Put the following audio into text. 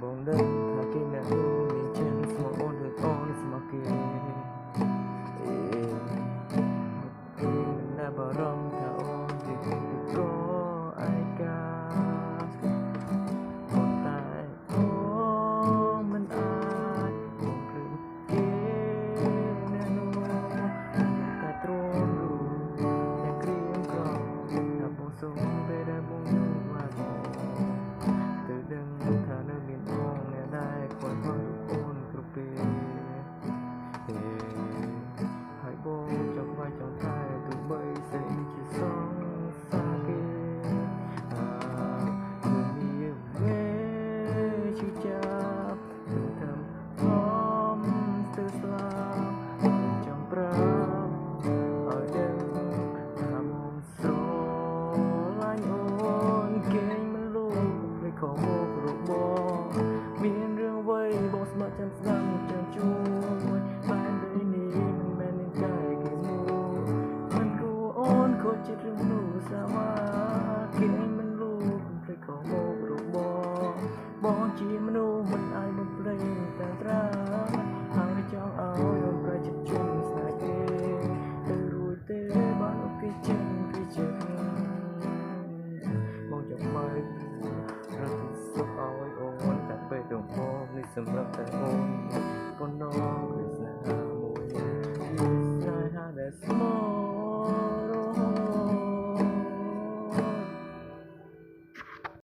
បងដឹងថាគេអ្នកនោះមានចិនស្មោះអូនដូចអូនស្មោះគេមិនបារម្ភថាអូនជាគូក៏ឯកាប៉ុន្តែអូនមិនអាចបំភ្លេចគេអ្នកនោះតែទ្រាំរូបអ្នកក្រៀមក្រំថាបងសុំពេលដែលបងយល់ว่าទៅដឹងថានៅមានបងអ្នកដែលខ្វល់ផងអូនគ្រប់ពេលហើយបងចង់វាយចង់ថែទោះបីស្អីជាសងសាគេគឺមានវេឈឺចាប់ទៅធ្វើហមទៅស្លាប់ចង់ប្រាប់ឲ្យដឹងថាបងស្រឡាញ់អូនគេមិនលូកភ្លេចខកមុខរបស់មានរឿងអ្វីបងស្ម័គ្រចាំស្ដាប់ចាំជួយបែបនេះមិនមែននឹងកាយគេនោះមិនគួរអូនខូចចិត្តរឿងនោះសាមាគេមិនលូកភ្លេចខកមុខរបស់បងជាមនុស្សមិនអាចបំភ្លេចតែត្រាហើយចង់ឲ្យអូនប្រចិត្តជុំស្នេហ៍គេទៅរួចទេបានអូគេចិនពីចិត្តបងចង់មករកសុខឲ្យអូនតែពេលដងបងនេះសម្រាប់តែអូនប៉ុណ្ណោះគឺស្នេហាមួយស្នេហាដែលស្មោ